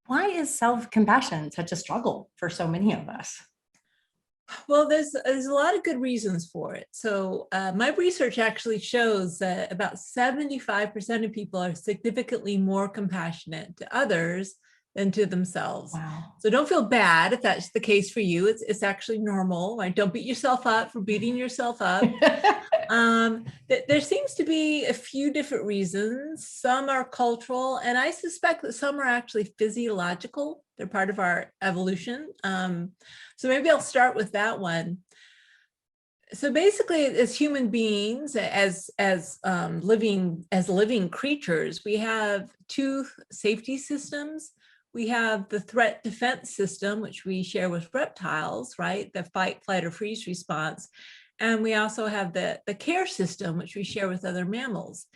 Why is self-compassion such a struggle for so many of us? Well, there's a lot of good reasons for it. So my research actually shows that about 75% of people are significantly more compassionate to others than to themselves. Wow. So don't feel bad if that's the case for you. It's actually normal. Right? Don't beat yourself up for beating yourself up. There seems to be a few different reasons. Some are cultural, and I suspect that some are actually physiological. They're part of our evolution. So maybe I'll start with that one. So basically, as human beings, as living creatures, we have two safety systems. We have the threat defense system, which we share with reptiles, right? The fight, flight, or freeze response. And we also have the care system, which we share with other mammals.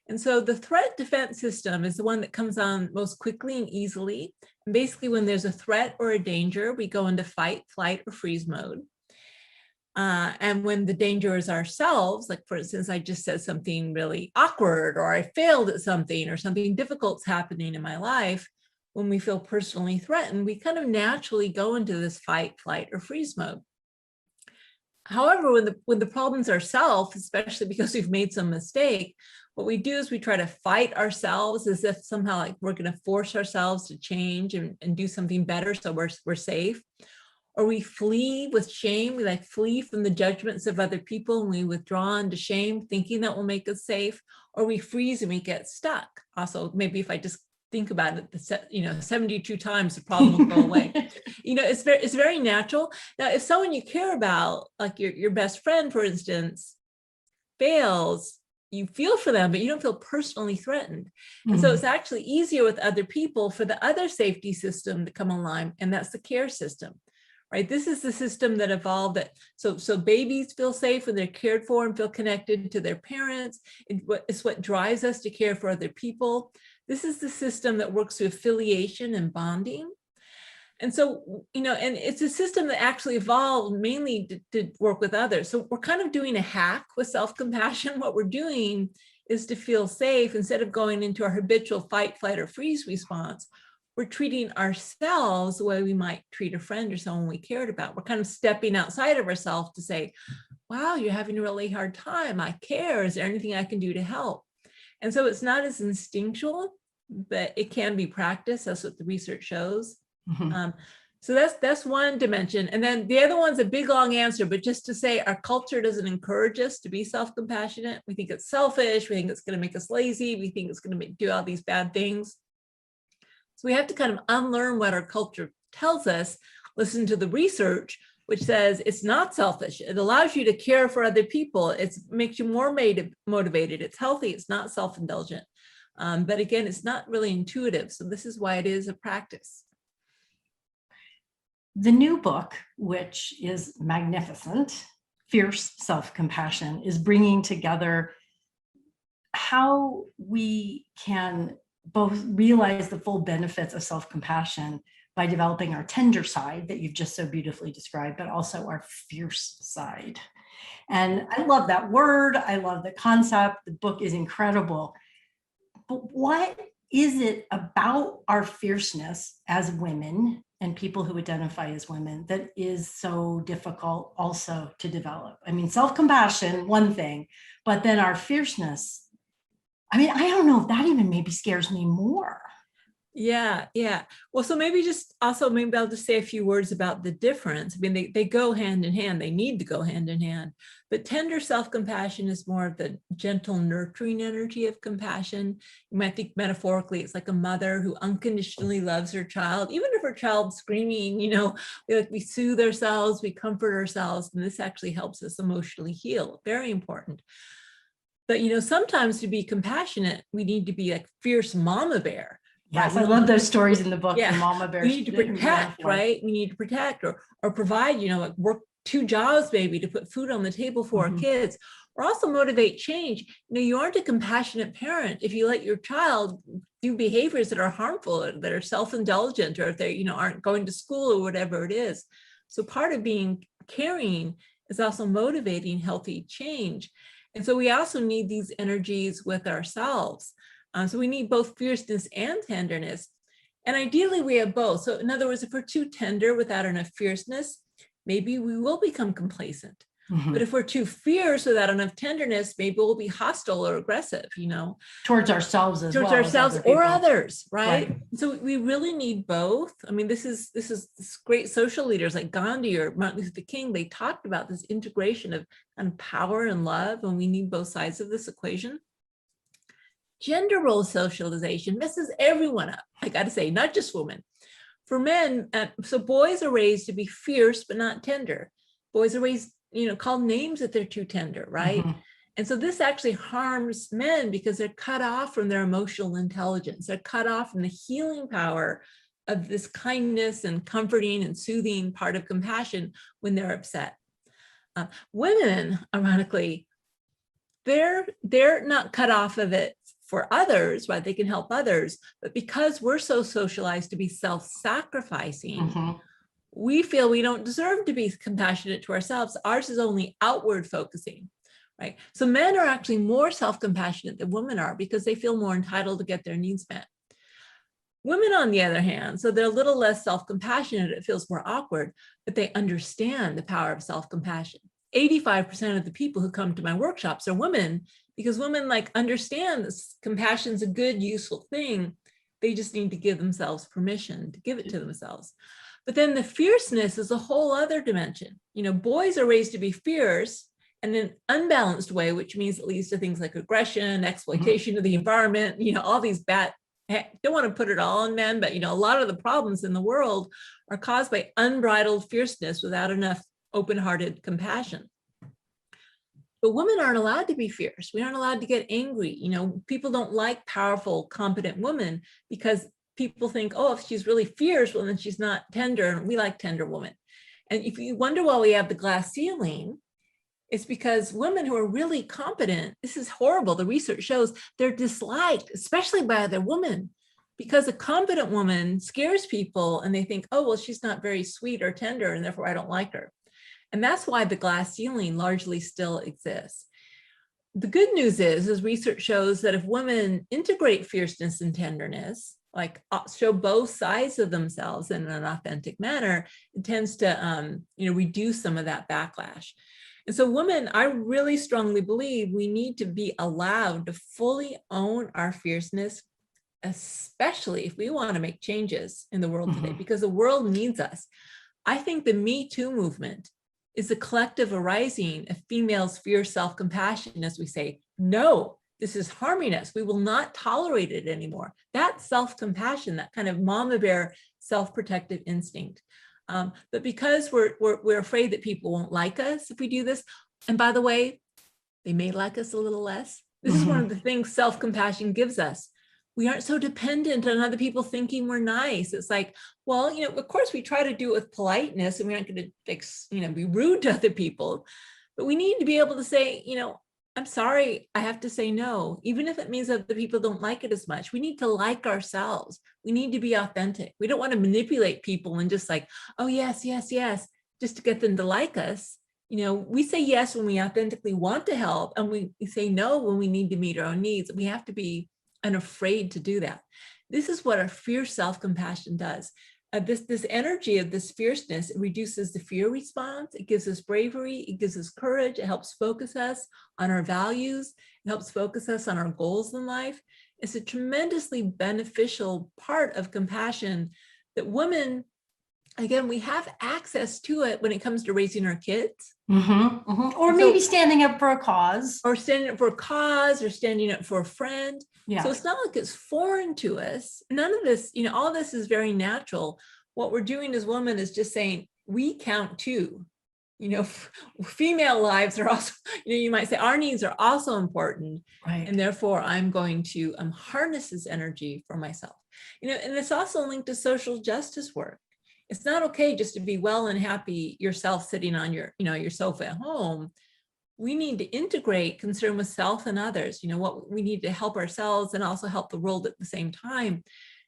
And so the threat defense system is the one that comes on most quickly and easily. And basically, when there's a threat or a danger, we go into fight, flight, or freeze mode. And when the danger is ourselves, like for instance, I just said something really awkward, or I failed at something, or something difficult's happening in my life, when we feel personally threatened, we kind of naturally go into this fight, flight, or freeze mode. However, when the problem's ourselves, especially because we've made some mistake, what we do is we try to fight ourselves as if somehow like we're going to force ourselves to change and do something better so we're safe. Or we flee with shame. We like flee from the judgments of other people, and we withdraw into shame, thinking that will make us safe. Or we freeze and we get stuck. Also, maybe if I just think about it, 72 times, the problem will go away. It's very natural. Now, if someone you care about, like your best friend, for instance, fails, you feel for them, but you don't feel personally threatened. And so it's actually easier with other people for the other safety system to come online, and that's the care system. Right? This is the system that evolved so babies feel safe when they're cared for and feel connected to their parents. It's what drives us to care for other people. This is the system that works through affiliation and bonding. And so, and it's a system that actually evolved mainly to work with others. So we're kind of doing a hack with self-compassion. What we're doing is to feel safe instead of going into our habitual fight, flight, or freeze response. We're treating ourselves the way we might treat a friend or someone we cared about. We're kind of stepping outside of ourselves to say, wow, you're having a really hard time. I care. Is there anything I can do to help? And so it's not as instinctual, but it can be practiced. That's what the research shows. So that's one dimension. And then the other one's a big, long answer, but just to say our culture doesn't encourage us to be self-compassionate. We think it's selfish. We think it's going to make us lazy. We think it's going to do all these bad things. So we have to kind of unlearn what our culture tells us, listen to the research, which says it's not selfish. It allows you to care for other people. It makes you more motivated. It's healthy. It's not self-indulgent. But again, it's not really intuitive. So this is why it is a practice. The new book, which is magnificent, Fierce Self-Compassion, is bringing together how we can both realize the full benefits of self-compassion by developing our tender side that you've just so beautifully described, but also our fierce side. And I love that word. I love the concept. The book is incredible. But what is it about our fierceness as women and people who identify as women that is so difficult also to develop? I mean, self-compassion, one thing, but then our fierceness, I mean, I don't know if that even maybe scares me more. Yeah. Well, so maybe I'll just say a few words about the difference. I mean, they go hand in hand. They need to go hand in hand. But tender self-compassion is more of the gentle, nurturing energy of compassion. You might think metaphorically, it's like a mother who unconditionally loves her child, even if her child's screaming. We soothe ourselves, we comfort ourselves, and this actually helps us emotionally heal. Very important. But sometimes to be compassionate, we need to be like fierce mama bear. Yes, I love those stories in the book. Yeah, the mama bear. We need to protect, right? We need to protect or provide, like work 2 jobs maybe to put food on the table for our kids, or also motivate change. You aren't a compassionate parent if you let your child do behaviors that are harmful, that are self-indulgent, or if they, aren't going to school or whatever it is. So part of being caring is also motivating healthy change. And so we also need these energies with ourselves. So we need both fierceness and tenderness. And ideally we have both. So in other words, if we're too tender without enough fierceness, maybe we will become complacent. But if we're too fierce without enough tenderness, maybe we'll be hostile or aggressive, towards ourselves as towards well ourselves as other or people. others, right? Right. So we really need both. I mean, this is great social leaders like Gandhi or Martin Luther King. They talked about this integration of power and love, and we need both sides of this equation. Gender role socialization messes everyone up. I got to say, not just women. For men, so boys are raised to be fierce but not tender. Boys are raised, called names if they're too tender, right? And so this actually harms men because they're cut off from their emotional intelligence. They're cut off from the healing power of this kindness and comforting and soothing part of compassion when they're upset. Women, ironically, they're not cut off of it for others, right? They can help others, but because we're so socialized to be self-sacrificing, we feel we don't deserve to be compassionate to ourselves. Ours is only outward focusing, right? So men are actually more self-compassionate than women are because they feel more entitled to get their needs met. Women, on the other hand, so they're a little less self-compassionate, it feels more awkward, but they understand the power of self-compassion. 85% of the people who come to my workshops are women because women understand this compassion's a good, useful thing. They just need to give themselves permission to give it to themselves. But then the fierceness is a whole other dimension. Boys are raised to be fierce in an unbalanced way, which means it leads to things like aggression, exploitation of the environment, all these bad, don't want to put it all on men, but a lot of the problems in the world are caused by unbridled fierceness without enough open-hearted compassion. But women aren't allowed to be fierce. We aren't allowed to get angry. People don't like powerful, competent women because people think, oh, if she's really fierce, well, then she's not tender, and we like tender women. And if you wonder why we have the glass ceiling, it's because women who are really competent, this is horrible, the research shows they're disliked, especially by other women, because a competent woman scares people and they think, oh, well, she's not very sweet or tender, and therefore I don't like her. And that's why the glass ceiling largely still exists. The good news is, as research shows, that if women integrate fierceness and tenderness, show both sides of themselves in an authentic manner, it tends to reduce some of that backlash. And so women, I really strongly believe we need to be allowed to fully own our fierceness, especially if we want to make changes in the world today, because the world needs us. I think the Me Too movement is a collective arising of females' fierce self-compassion as we say, no, this is harming us. We will not tolerate it anymore. That self-compassion, that kind of mama bear self-protective instinct. But because we're afraid that people won't like us if we do this, and by the way, they may like us a little less. This is one of the things self-compassion gives us. We aren't so dependent on other people thinking we're nice. It's like, well, of course we try to do it with politeness and we aren't going to, be rude to other people, but we need to be able to say, I'm sorry, I have to say no, even if it means that the people don't like it as much. We need to like ourselves. We need to be authentic. We don't want to manipulate people and just like, oh, yes, yes, yes, just to get them to like us. We say yes when we authentically want to help, and we say no when we need to meet our own needs. We have to be unafraid to do that. This is what our fierce self-compassion does. This energy of this fierceness, it reduces the fear response. It gives us bravery. It gives us courage. It helps focus us on our values. It helps focus us on our goals in life. It's a tremendously beneficial part of compassion that women, again, we have access to it when it comes to raising our kids. Or maybe standing up for a cause. Or standing up for a cause, or standing up for a friend. Yeah. So it's not like it's foreign to us. None of this, all this is very natural. What we're doing as women is just saying, we count too. Female lives are also, you might say our needs are also important. Right. And therefore I'm going to harness this energy for myself. And it's also linked to social justice work. It's not okay just to be well and happy yourself sitting on your sofa at home. We need to integrate concern with self and others. What we need to help ourselves and also help the world at the same time.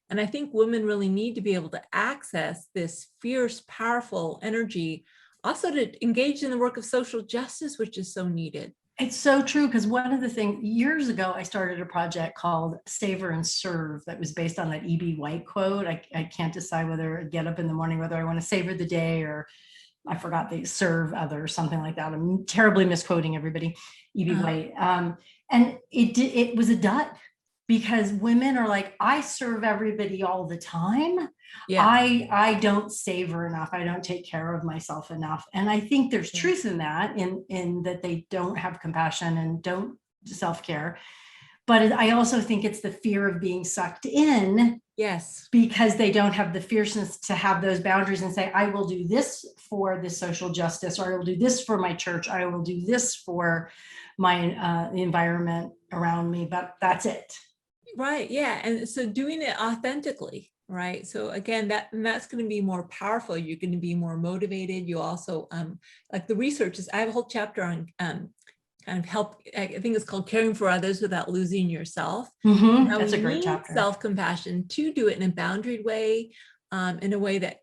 And I think women really need to be able to access this fierce, powerful energy, also to engage in the work of social justice, which is so needed. It's so true, because one of the things, years ago, I started a project called Savor and Serve that was based on that E.B. White quote. I can't decide whether I get up in the morning, whether I want to savor the day, or I forgot they serve others, something like that. I'm terribly misquoting everybody, E.B. White. And it was a dud, because women are like, I serve everybody all the time. Yeah. I don't savor enough. I don't take care of myself enough. And I think there's truth in that, in that they don't have compassion and don't self-care. But I also think it's the fear of being sucked in. Yes. Because they don't have the fierceness to have those boundaries and say, I will do this for the social justice, or I will do this for my church, I will do this for my environment around me, but that's it. Right. Yeah. And so doing it authentically, right? So again, that's going to be more powerful. You're going to be more motivated. You also, like the research is, I have a whole chapter on kind of help, I think it's called Caring for Others Without Losing Yourself. That's a great chapter. Self-compassion to do it in a boundaried way, in a way that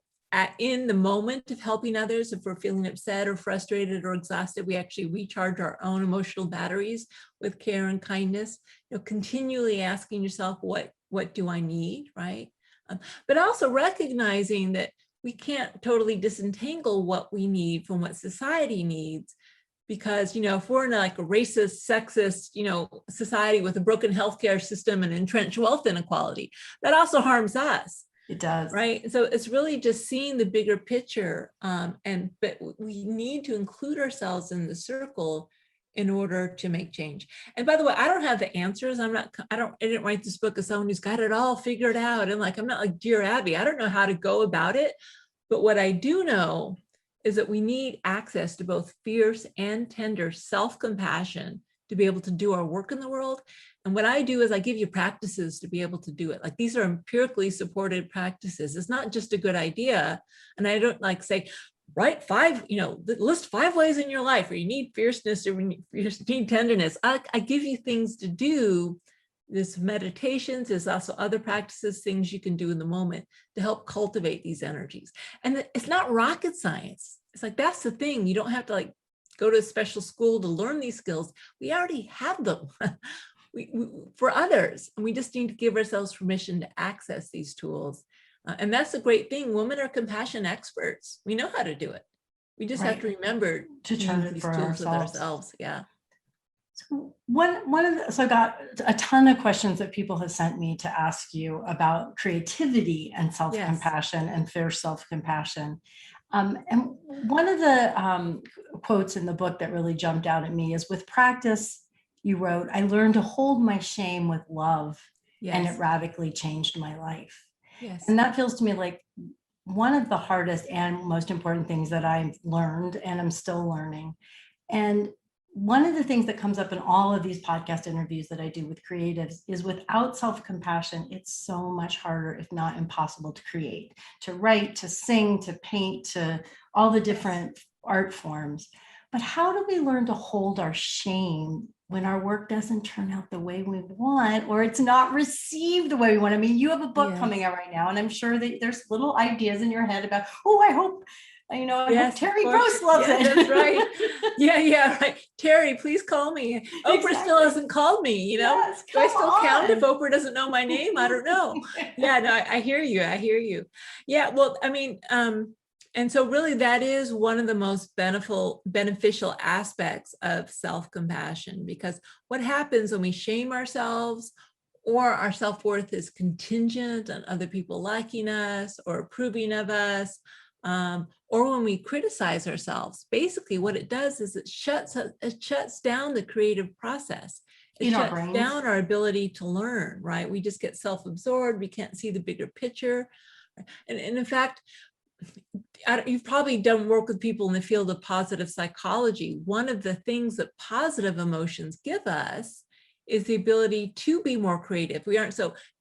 in the moment of helping others, if we're feeling upset or frustrated or exhausted, we actually recharge our own emotional batteries with care and kindness. Continually asking yourself, what do I need, right? But also recognizing that we can't totally disentangle what we need from what society needs. Because, if we're in like a racist, sexist, society with a broken healthcare system and entrenched wealth inequality, that also harms us. It does. Right. So it's really just seeing the bigger picture. But we need to include ourselves in the circle in order to make change. And by the way, I don't have the answers. I didn't write this book as someone who's got it all figured out. And I'm not like Dear Abby. I don't know how to go about it. But what I do know is that we need access to both fierce and tender self-compassion to be able to do our work in the world. And what I do is I give you practices to be able to do it. Like, these are empirically supported practices. It's not just a good idea. And I don't say, write 5, list 5 ways in your life where you need fierceness or you need tenderness. I give you things to do. There's meditations, there's also other practices, things you can do in the moment to help cultivate these energies. And it's not rocket science. It's that's the thing. You don't have to go to a special school to learn these skills. We already have them for others. And we just need to give ourselves permission to access these tools. And that's a great thing. Women are compassion experts. We know how to do it. We just have to remember to turn these tools with ourselves. Yeah. So I got a ton of questions that people have sent me to ask you about creativity and self-compassion and fierce self-compassion. And one of the quotes in the book that really jumped out at me is, with practice, you wrote, I learned to hold my shame with love, and it radically changed my life. Yes. And that feels to me like one of the hardest and most important things that I've learned, and I'm still learning. And one of the things that comes up in all of these podcast interviews that I do with creatives is, without self-compassion, it's so much harder, if not impossible, to create, to write, to sing, to paint, to all the different art forms. But how do we learn to hold our shame when our work doesn't turn out the way we want, or it's not received the way we want? I mean, you have a book coming out right now, and I'm sure that there's little ideas in your head about, I hope Terry Gross loves it. That's right. Yeah, right. Terry, please call me. Oprah still hasn't called me, do I still count if Oprah doesn't know my name? I don't know. Yeah, no, I hear you. Yeah, well, I mean, and so really that is one of the most beneficial aspects of self-compassion, because what happens when we shame ourselves, or our self-worth is contingent on other people liking us or approving of us, or when we criticize ourselves, basically what it does is it shuts down the creative process. It shuts down our ability to learn, right? We just get self-absorbed. We can't see the bigger picture. And in fact, you've probably done work with people in the field of positive psychology. One of the things that positive emotions give us is the ability to be more creative.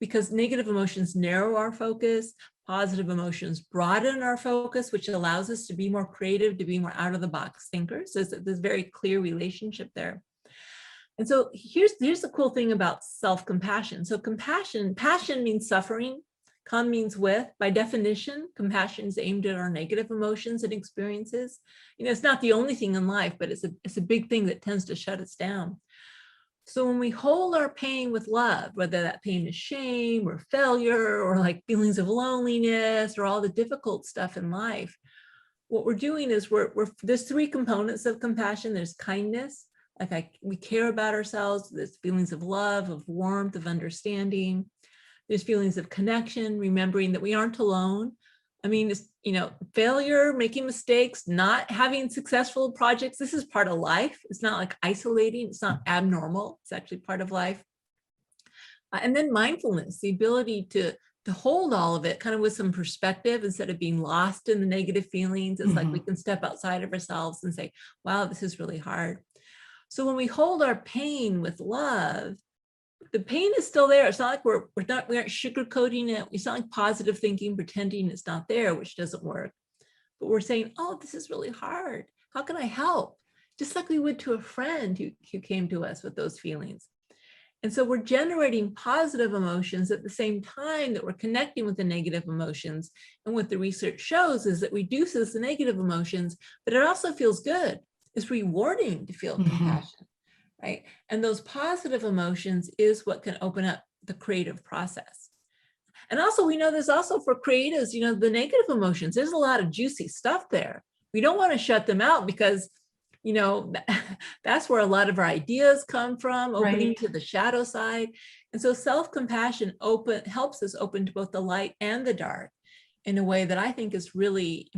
Because negative emotions narrow our focus, positive emotions broaden our focus, which allows us to be more creative, to be more out of the box thinkers. There's this very clear relationship there. And so here's the cool thing about self-compassion. So passion means suffering. Con means with. By definition, compassion is aimed at our negative emotions and experiences. It's not the only thing in life, but it's a big thing that tends to shut us down. So when we hold our pain with love, whether that pain is shame or failure or like feelings of loneliness or all the difficult stuff in life, what we're doing is there's three components of compassion. There's kindness, we care about ourselves. There's feelings of love, of warmth, of understanding. There's feelings of connection, remembering that we aren't alone. It's, failure, making mistakes, not having successful projects. This is part of life. It's not like isolating. It's not abnormal. It's actually part of life. And then mindfulness, the ability to hold all of it kind of with some perspective instead of being lost in the negative feelings. It's like we can step outside of ourselves and say, wow, this is really hard. So when we hold our pain with love, the pain is still there. It's not like we aren't sugarcoating it. It's not like positive thinking, pretending it's not there, which doesn't work. But we're saying, oh, this is really hard. How can I help? Just like we would to a friend who came to us with those feelings. And so we're generating positive emotions at the same time that we're connecting with the negative emotions. And what the research shows is that reduces the negative emotions, but it also feels good. It's rewarding to feel compassion. Right? And those positive emotions is what can open up the creative process. And also we know there's also for creatives, the negative emotions, there's a lot of juicy stuff there. We don't want to shut them out because, that's where a lot of our ideas come from, opening to the shadow side. And so self-compassion helps us open to both the light and the dark in a way that I think is really,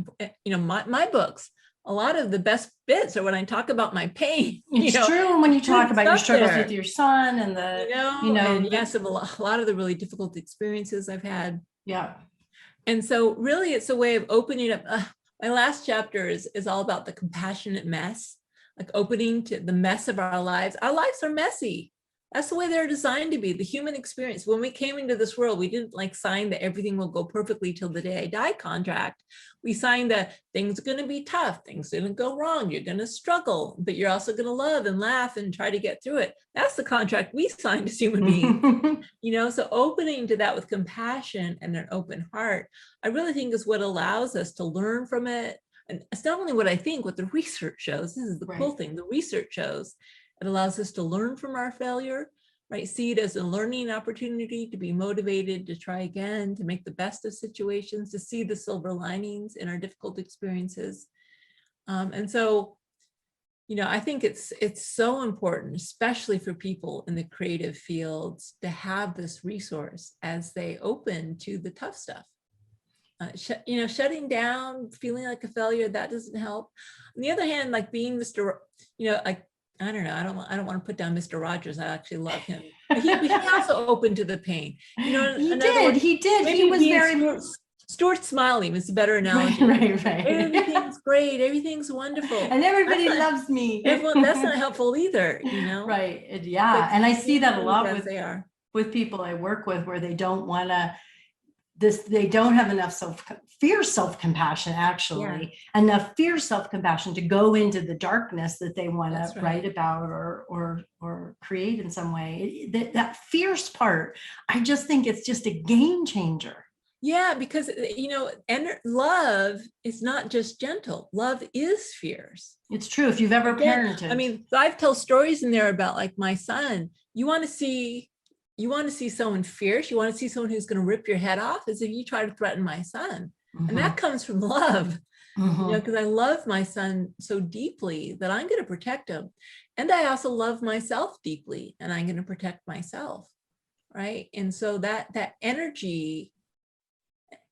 my books, a lot of the best bits are when I talk about my pain. It's true when you talk about your struggles with your son and and yes, a lot of the really difficult experiences I've had. Yeah. And so really it's a way of opening up. My last chapter is all about the compassionate mess, like opening to the mess of our lives. Our lives are messy. That's the way they're designed to be, the human experience. When we came into this world, we didn't sign that everything will go perfectly till the day I die contract. We signed that things are going to be tough, things are going to go wrong, you're going to struggle, but you're also going to love and laugh and try to get through it. That's the contract we signed as human beings. So opening to that with compassion and an open heart, I really think is what allows us to learn from it. And it's not only what I think, what the research shows. This is the cool thing. The research shows it allows us to learn from our failure, right? See it as a learning opportunity to be motivated to try again, to make the best of situations, to see the silver linings in our difficult experiences. And so, I think it's so important, especially for people in the creative fields, to have this resource as they open to the tough stuff. Shutting down, feeling like a failure, that doesn't help. On the other hand, like being Mr. I don't know. I don't want to put down Mr. Rogers. I actually love him. But he also opened to the pain. He did. He was very. Stuart Smiley was a better analogy. Right. Everything's great. Everything's wonderful. And everybody loves me. That's not helpful either, Right. Yeah. And I see that a lot with people I work with, where they don't want to. They don't have enough self-compassion, actually, enough fierce self-compassion to go into the darkness that they want to write about or create in some way. That fierce part, I just think it's just a game changer. Yeah, because, love is not just gentle. Love is fierce. It's true. If you've ever parented. I've told stories in there about my son. You want to see someone fierce, you want to see someone who's going to rip your head off, as if you try to threaten my son. And that comes from love, because I love my son so deeply that I'm going to protect him. And I also love myself deeply, and I'm going to protect myself. Right. And so that energy,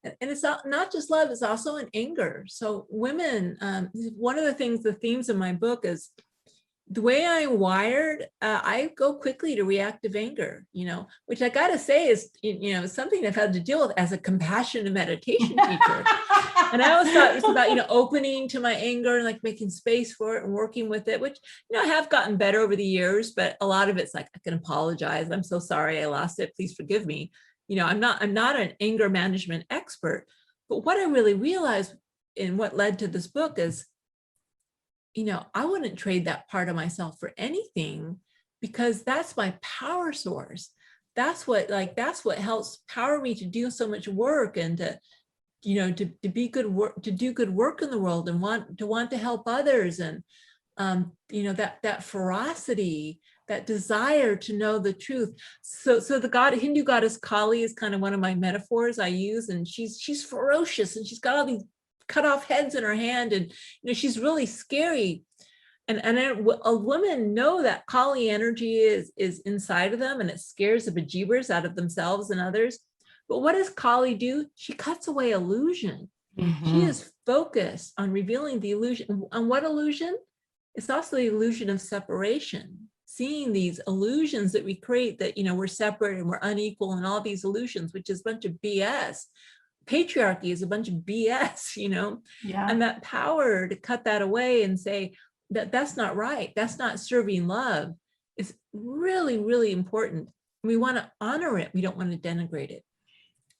and it's not just love, it's also an anger. So women, one of the themes of my book is the way I'm wired, I go quickly to reactive anger, which I got to say is, something I've had to deal with as a compassion and meditation teacher. And I always thought it was about, opening to my anger and making space for it and working with it, which, I have gotten better over the years, but a lot of it's I can apologize. I'm so sorry I lost it. Please forgive me. I'm not an anger management expert, but what I really realized and what led to this book is, I wouldn't trade that part of myself for anything, because that's my power source. that's what helps power me to do so much work, and to, to be good work, to do good work in the world, and want to help others. And that ferocity, that desire to know the truth. So the Hindu goddess Kali is kind of one of my metaphors I use, and she's ferocious, and she's got all these cut off heads in her hand, and she's really scary. And a woman know that Kali energy is inside of them, and it scares the bejeebers out of themselves and others. But what does Kali do? She cuts away illusion. She is focused on revealing the illusion. And what illusion? It's also the illusion of separation. Seeing these illusions that we create, that, we're separate and we're unequal, and all these illusions, which is a bunch of BS. Patriarchy is a bunch of BS, Yeah. And that power to cut that away and say that that's not right, that's not serving love, is really, really important. We want to honor it. We don't want to denigrate it.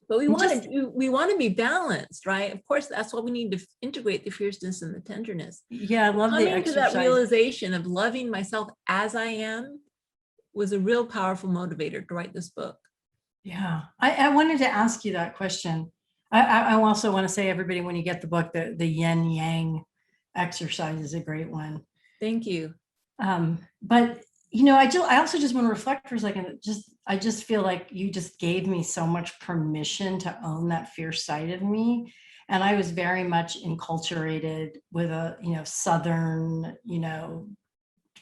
But we want to be balanced, right? Of course, that's why we need to integrate the fierceness and the tenderness. Yeah, I love the Coming exercise. to that realization of loving myself as I am was a real powerful motivator to write this book. Yeah, I wanted to ask you that question. I also want to say, everybody, when you get the book, the Yin Yang exercise is a great one. Thank you. But I also just want to reflect for a second. I just feel like you just gave me so much permission to own that fierce side of me. And I was very much enculturated with a, Southern,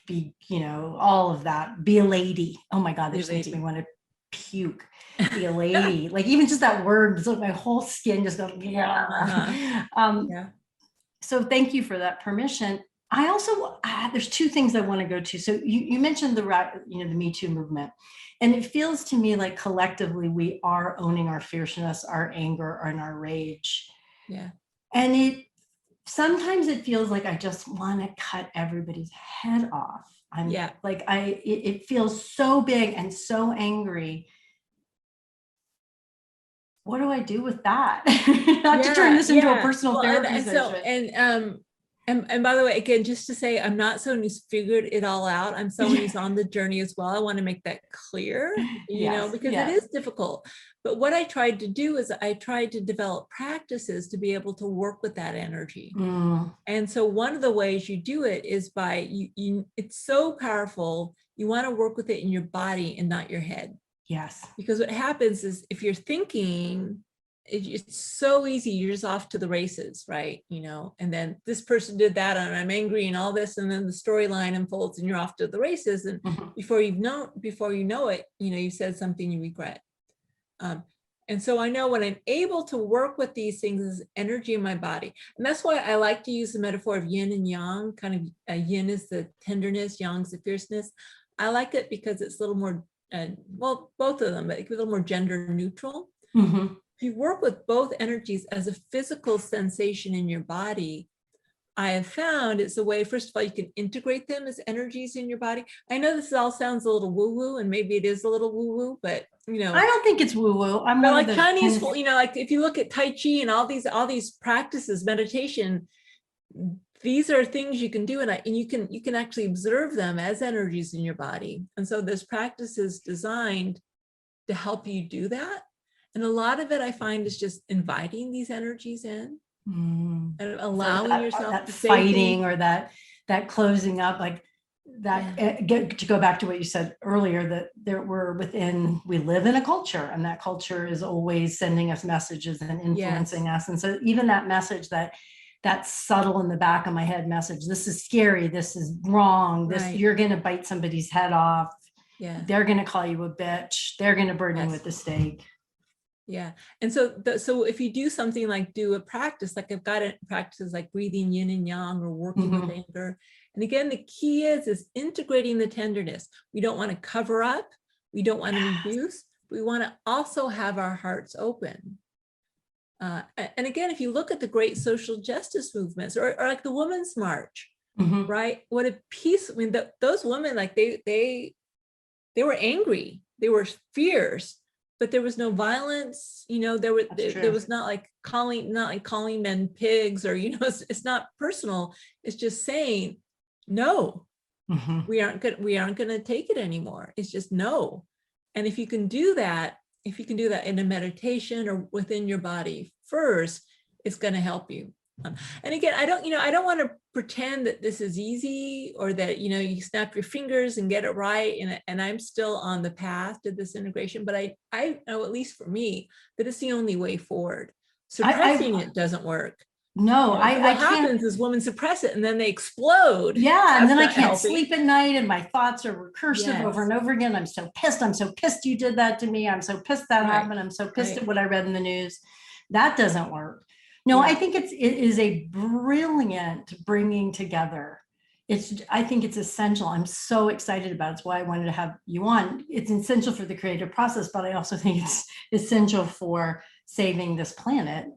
be, all of that. Be a lady. Oh my God, this makes me want to puke. Be a lady. Like, even just that word, it's like my whole skin just goes, yeah. Yeah. So thank you for that permission. I also, there's two things I want to go to. So you mentioned the Me Too movement, and it feels to me like collectively we are owning our fierceness, our anger, and our rage. Yeah. And sometimes it feels like I just want to cut everybody's head off. It feels so big and so angry. What do I do with that? Not to turn this into a personal therapy session. And by the way, again, just to say, I'm not someone who's figured it all out. I'm someone who's on the journey as well. I want to make that clear, because it is difficult. But what I tried to do is I tried to develop practices to be able to work with that energy. And so one of the ways you do it is by, it's so powerful. You want to work with it in your body and not your head. Yes. Because what happens is, if you're thinking, it's so easy, you're just off to the races, right? And then this person did that, and I'm angry and all this, and then the storyline unfolds and you're off to the races. And before you know it, you said something you regret. And so I know when I'm able to work with these things as energy in my body, and that's why I like to use the metaphor of yin and yang. Kind of yin is the tenderness, yang is the fierceness. I like it because it's a little more, both of them, but it's a little more gender neutral. If you work with both energies as a physical sensation in your body, I have found it's a way, first of all, you can integrate them as energies in your body. I know this all sounds a little woo-woo, and maybe it is a little woo-woo, but I don't think it's woo-woo. I'm like Chinese, like if you look at Tai Chi and all these practices, meditation, these are things you can do, and you can actually observe them as energies in your body. And so this practice is designed to help you do that. And a lot of it I find is just inviting these energies in and allowing yourself that to fighting, or that closing up, like that. To go back to what you said earlier, that we live in a culture, and that culture is always sending us messages and influencing us. And so even that message, that subtle in the back of my head message, this is scary, this is wrong, you're going to bite somebody's head off. Yeah. They're going to call you a bitch. They're going to burn you with the stake. Yeah. And so if you do something like do a practice, like I've got practices like breathing yin and yang, or working with anger. And again, the key is integrating the tenderness. We don't want to cover up. We don't want to reduce. We want to also have our hearts open. And again, if you look at the great social justice movements, or like the Women's March, right? What a peace. I mean, those women, like they were angry. They were fierce. But there was no violence, there was not calling men pigs, or, it's not personal. It's just saying, no, we aren't going to take it anymore. It's just no. And if you can do that in a meditation or within your body first, it's going to help you. And again, I don't want to pretend that this is easy or that, you snap your fingers and get it right. And I'm still on the path to this integration, but I know, at least for me, that it's the only way forward. Suppressing it doesn't work. No, what I happens can't. is women suppress it and then they explode. Yeah, and That's then I not can't healthy. sleep at night and my thoughts are recursive Yes. over and over again. I'm so pissed. I'm so pissed you did that to me. I'm so pissed that Right. happened. I'm so pissed Right. at what I read in the news. That doesn't work. No, Yeah. I think it is a brilliant bringing together. I think it's essential. I'm so excited about it. It's why I wanted to have you on. It's essential for the creative process, but I also think it's essential for saving this planet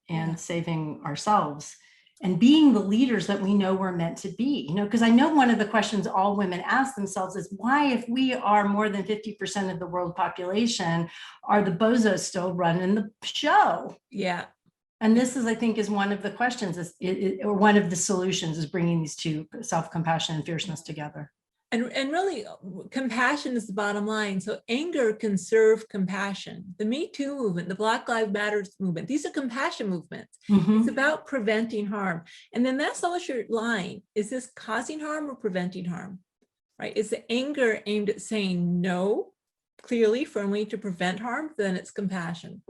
and saving ourselves and being the leaders that we know we're meant to be. Because I know one of the questions all women ask themselves is why, if we are more than 50% of the world population, are the bozos still running the show? Yeah. And this is, I think, is one of the questions, or one of the solutions, is bringing these two, self-compassion and fierceness, together. And really, compassion is the bottom line. So anger can serve compassion. The Me Too movement, the Black Lives Matter movement, these are compassion movements. Mm-hmm. It's about preventing harm. And then that's always your line. Is this causing harm or preventing harm? Right? Is the anger aimed at saying no, clearly, firmly, to prevent harm? Then it's compassion.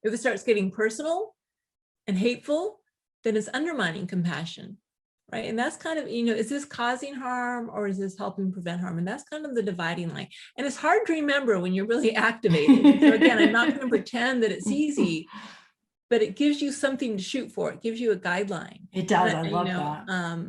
If it starts getting personal and hateful, then it's undermining compassion. Right. And that's kind of, is this causing harm or is this helping prevent harm? And that's kind of the dividing line. And it's hard to remember when you're really activated. So again, I'm not going to pretend that it's easy, but it gives you something to shoot for. It gives you a guideline. It does. I love that.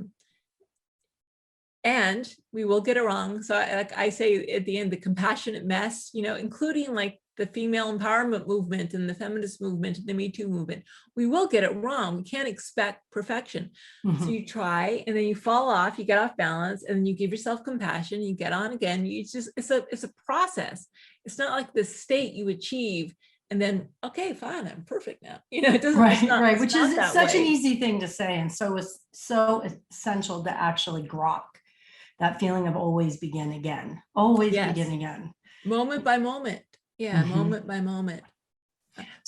And we will get it wrong. So I say at the end, the compassionate mess, including like the female empowerment movement and the feminist movement and the Me Too movement, we will get it wrong. We can't expect perfection. Mm-hmm. So you try and then you fall off, you get off balance, and then you give yourself compassion, you get on again. It's a process. It's not like the state you achieve and then, okay, fine, I'm perfect now. It doesn't, right. Which is such an easy thing to say. And so it's so essential to actually grok that feeling of always begin again, begin again. Moment by moment. Yeah, mm-hmm. Moment by moment.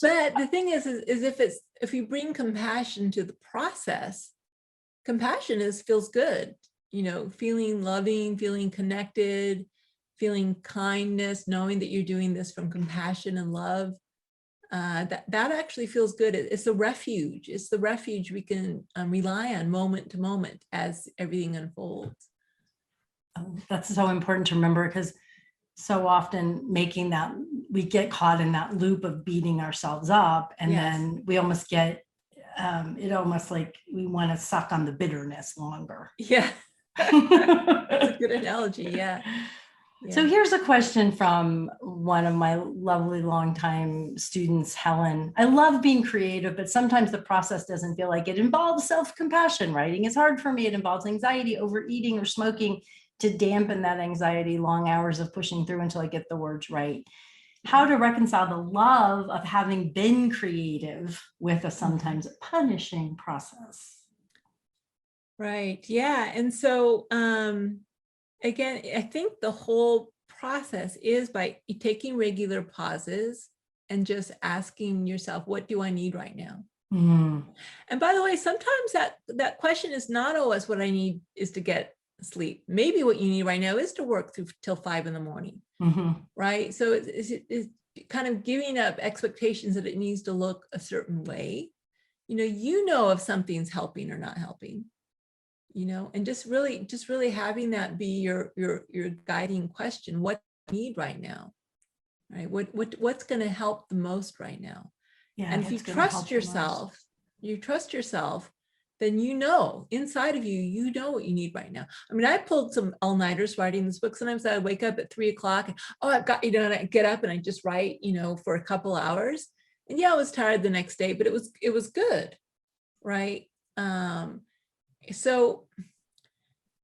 But the thing is if you bring compassion to the process, compassion feels good, feeling loving, feeling connected, feeling kindness, knowing that you're doing this from compassion and love. That actually feels good. It's a refuge. It's the refuge we can rely on moment to moment as everything unfolds. That's so important to remember, because so often we get caught in that loop of beating ourselves up, and then we almost get it almost like we want to suck on the bitterness longer. Yeah. That's a good analogy. Yeah. So here's a question from one of my lovely longtime students, Helen. I love being creative, but sometimes the process doesn't feel like it involves self-compassion. Writing is hard for me. It involves anxiety, overeating, or smoking to dampen that anxiety, long hours of pushing through until I get the words right. How to reconcile the love of having been creative with a sometimes punishing process. Right. Yeah. And so, again, I think the whole process is by taking regular pauses and just asking yourself, what do I need right now? Mm. And by the way, sometimes that question is not always what I need is to get sleep. Maybe what you need right now is to work till 5 a.m. Mm-hmm. Right? So it's kind of giving up expectations that it needs to look a certain way. If something's helping or not helping. And just really having that be your guiding question. What do you need right now? Right? What's going to help the most right now? Yeah. And if you trust yourself, then inside of you know what you need right now. I mean, I pulled some all-nighters writing this book. Sometimes I wake up at 3 o'clock and I've got, and I get up and I just write, for a couple hours. And I was tired the next day, but it was good. Right. So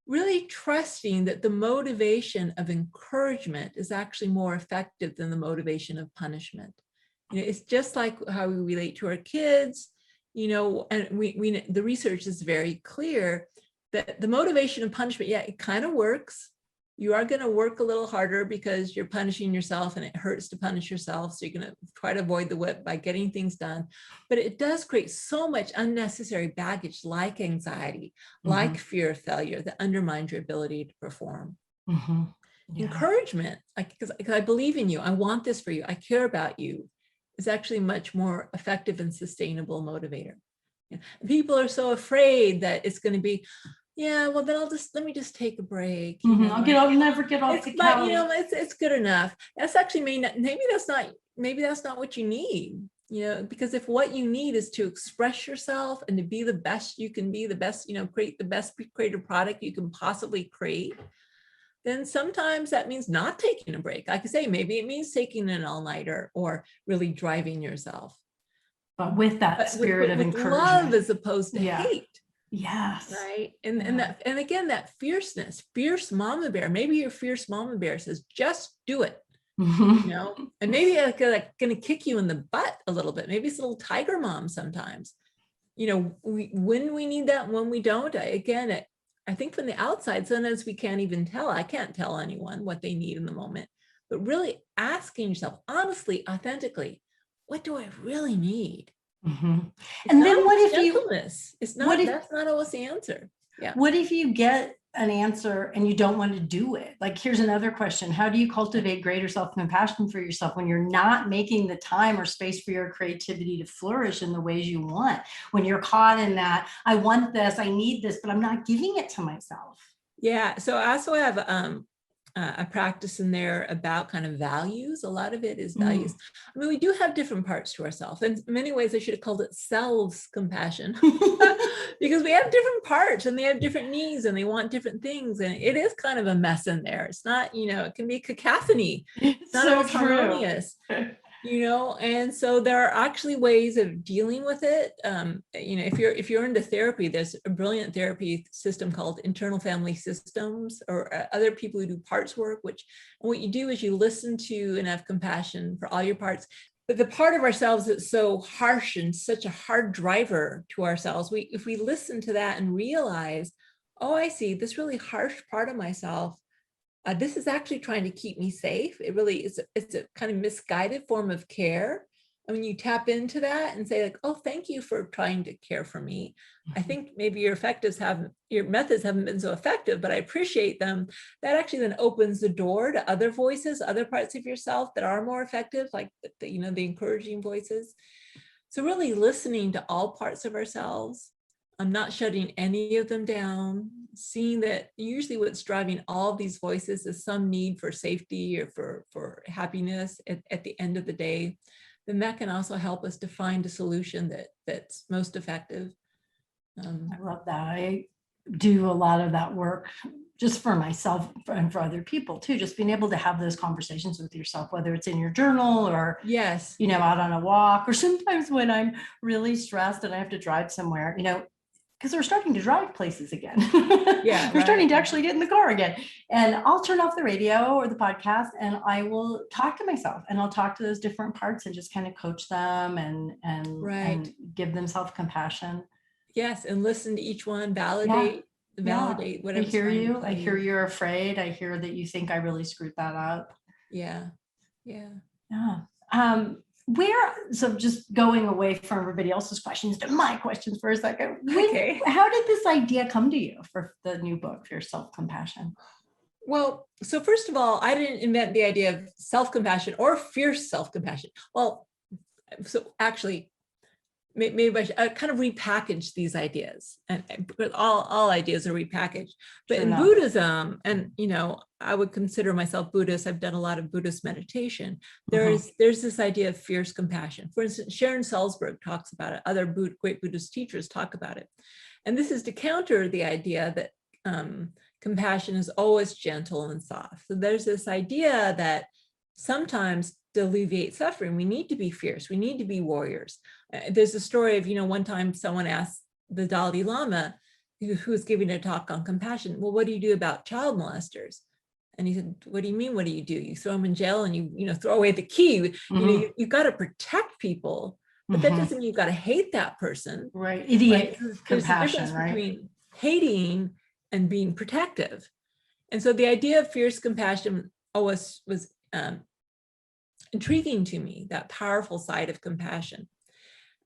really trusting that the motivation of encouragement is actually more effective than the motivation of punishment. It's just like how we relate to our kids, and we the research is very clear that the motivation of punishment, it kind of works, You are going to work a little harder because you're punishing yourself and it hurts to punish yourself. So you're going to try to avoid the whip by getting things done. But it does create so much unnecessary baggage like anxiety, like fear of failure that undermines your ability to perform. Encouragement, because I believe in you. I want this for you. I care about you is actually much more effective and sustainable motivator. People are so afraid that it's going to be, yeah, well, then let me just take a break. I'll never get off the couch. But, it's good enough. That's actually maybe that's not what you need, because if what you need is to express yourself and to be the best you can be, the best, create the best creative product you can possibly create, then sometimes that means not taking a break. Like I say, maybe it means taking an all-nighter or really driving yourself. But with that spirit of encouragement. Love as opposed to hate. Yes. Right. And again, that fierceness, fierce mama bear. Maybe your fierce mama bear says, just do it. And maybe like going to kick you in the butt a little bit. Maybe it's a little tiger mom sometimes. When we need that, when we don't, I think from the outside, sometimes we can't even tell. I can't tell anyone what they need in the moment, but really asking yourself honestly, authentically, what do I really need? And then what if gentleness. That's not always the answer. Yeah. What if you get an answer and you don't want to do it? Like, here's another question. How do you cultivate greater self-compassion for yourself when you're not making the time or space for your creativity to flourish in the ways you want? When you're caught in that, I want this, I need this, but I'm not giving it to myself. Yeah. So I also have a practice in there about kind of values. A lot of it is values. I mean, we do have different parts to ourselves. In many ways, I should have called it selves compassion because we have different parts and they have different needs and they want different things. And it is kind of a mess in there. It's not, it can be cacophony. It's not always harmonious. And so there are actually ways of dealing with it. If you're into therapy, there's a brilliant therapy system called internal family systems, or other people who do parts work, and what you do is you listen to and have compassion for all your parts. But the part of ourselves that's so harsh and such a hard driver to ourselves, if we listen to that and realize, oh, I see this really harsh part of myself, this is actually trying to keep me safe. It really is. It's a kind of misguided form of care. And when you tap into that and say like, oh, thank you for trying to care for me. I think maybe your methods haven't been so effective, but I appreciate them. That actually then opens the door to other voices, other parts of yourself that are more effective, like the encouraging voices. So really listening to all parts of ourselves. I'm not shutting any of them down, seeing that usually what's driving all of these voices is some need for safety or for happiness at the end of the day. Then that can also help us to find a solution that's most effective. I love that. I do a lot of that work just for myself and for other people too, just being able to have those conversations with yourself, whether it's in your journal or, yes, out on a walk, or sometimes when I'm really stressed and I have to drive somewhere, because we're starting to drive places again. Yeah, we're starting to actually get in the car again. And I'll turn off the radio or the podcast and I will talk to myself and I'll talk to those different parts and just kind of coach them and give them self-compassion. Yes. And listen to each one, validate whatever. I hear you. I hear you're afraid. I hear that you think I really screwed that up. Yeah. So just going away from everybody else's questions to my questions for a second. Okay. How did this idea come to you for the new book, for your self-compassion? Well, so first of all, I didn't invent the idea of self-compassion or fierce self-compassion. Well, so actually, maybe I should kind of repackage these ideas, and all ideas are repackaged. But in Buddhism, and I would consider myself Buddhist. I've done a lot of Buddhist meditation. There's this idea of fierce compassion. For instance, Sharon Salzberg talks about it. Other great Buddhist teachers talk about it, and this is to counter the idea that compassion is always gentle and soft. So there's this idea that sometimes to alleviate suffering, we need to be fierce. We need to be warriors. There's a story of, one time someone asked the Dalai Lama, who was giving a talk on compassion, well, what do you do about child molesters? And he said, what do you mean? What do you do? You throw them in jail and you throw away the key. You've got to protect people, but that doesn't mean you've got to hate that person. Right. Idiot There's compassion, a difference right? between hating and being protective. And so the idea of fierce compassion always was intriguing to me, that powerful side of compassion.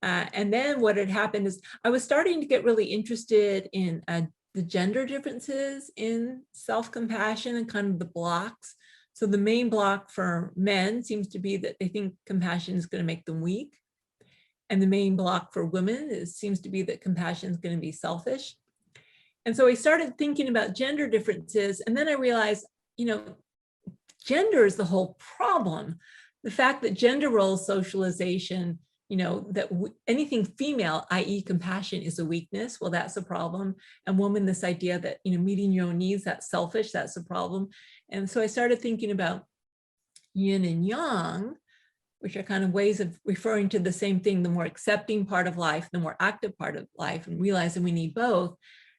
And then what had happened is I was starting to get really interested in the gender differences in self-compassion and kind of the blocks. So the main block for men seems to be that they think compassion is going to make them weak. And the main block for women seems to be that compassion is going to be selfish. And so I started thinking about gender differences. And then I realized, gender is the whole problem. The fact that gender roles, socialization, that anything female, i.e. compassion, is a weakness, well, that's a problem. And woman, this idea that, meeting your own needs, that's selfish, that's a problem. And so I started thinking about yin and yang, which are kind of ways of referring to the same thing, the more accepting part of life, the more active part of life, and realizing we need both.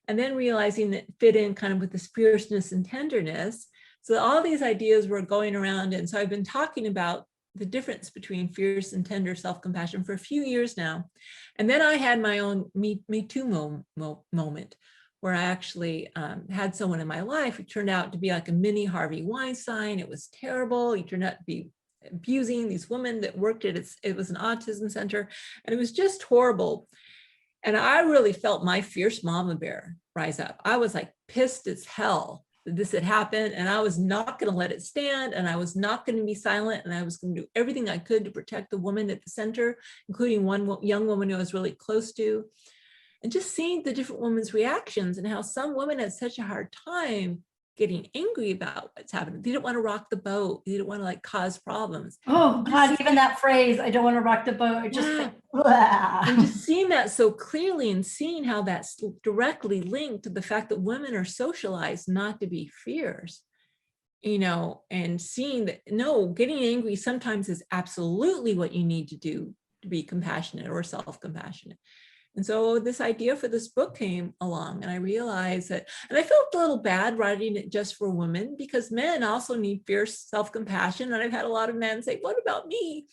And then realizing that fit in kind of with this fierceness and tenderness. So all these ideas were going around. And so I've been talking about the difference between fierce and tender self-compassion for a few years now. And then I had my own Me Too moment, where I actually had someone in my life who turned out to be like a mini Harvey Weinstein. It was terrible. He turned out to be abusing these women that worked at it was an autism center, and it was just horrible. And I really felt my fierce mama bear rise up. I was like pissed as hell that this had happened, and I was not going to let it stand, and I was not going to be silent, and I was going to do everything I could to protect the woman at the center, including one young woman who I was really close to. And just seeing the different women's reactions and how some women had such a hard time getting angry about what's happening. They didn't want to rock the boat. They didn't want to cause problems. Oh God, even that phrase, I don't want to rock the boat. And just seeing that so clearly and seeing how that's directly linked to the fact that women are socialized not to be fierce, and seeing that, no, getting angry sometimes is absolutely what you need to do to be compassionate or self-compassionate. And so this idea for this book came along, and I realized that, and I felt a little bad writing it just for women, because men also need fierce self-compassion. And I've had a lot of men say, what about me?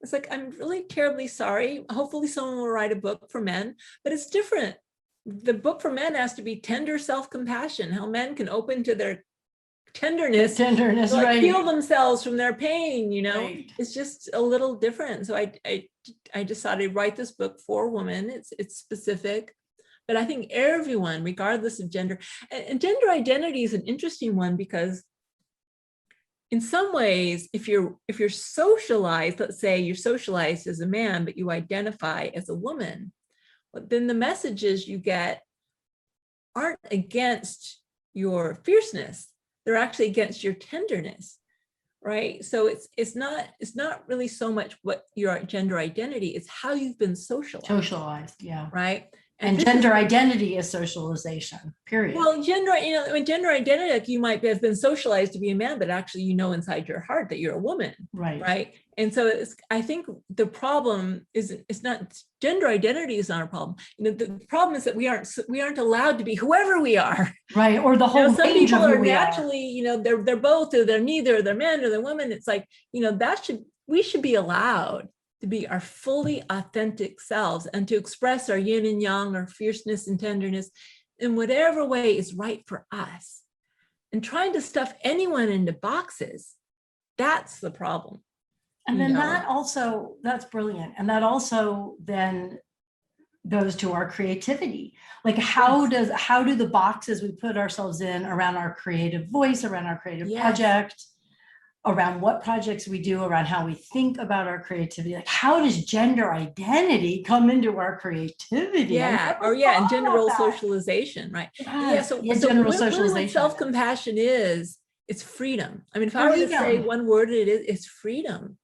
It's like, I'm really terribly sorry. Hopefully someone will write a book for men, but it's different. The book for men has to be tender self-compassion, how men can open to their tenderness, like right. Heal themselves from their pain, Right. It's just a little different. So I decided to write this book for women. It's specific, but I think everyone, regardless of gender, and gender identity is an interesting one, because in some ways, if you're socialized, let's say you're socialized as a man, but you identify as a woman, then the messages you get aren't against your fierceness. They're actually against your tenderness, right? So it's not really so much what your gender identity, it's how you've been socialized, yeah. right? And gender identity is socialization, period. Well, gender identity, like you might have been socialized to be a man, but actually inside your heart that you're a woman, right? And so I think the problem it's not gender identity is not a problem. The problem is that we aren't allowed to be whoever we are, right? Or the whole some range people of are naturally, they're both, or they're neither, they're men or they're women. It's like, we should be allowed to be our fully authentic selves and to express our yin and yang, our fierceness and tenderness in whatever way is right for us. And trying to stuff anyone into boxes, that's the problem. And then that's brilliant. And that also then goes to our creativity. Like how do the boxes we put ourselves in around our creative voice, around our creative project, around what projects we do, around how we think about our creativity, like how does gender identity come into our creativity? And gender role socialization, right? So general socialization. Self-compassion it's freedom. I mean, if I were to say one word, it's freedom,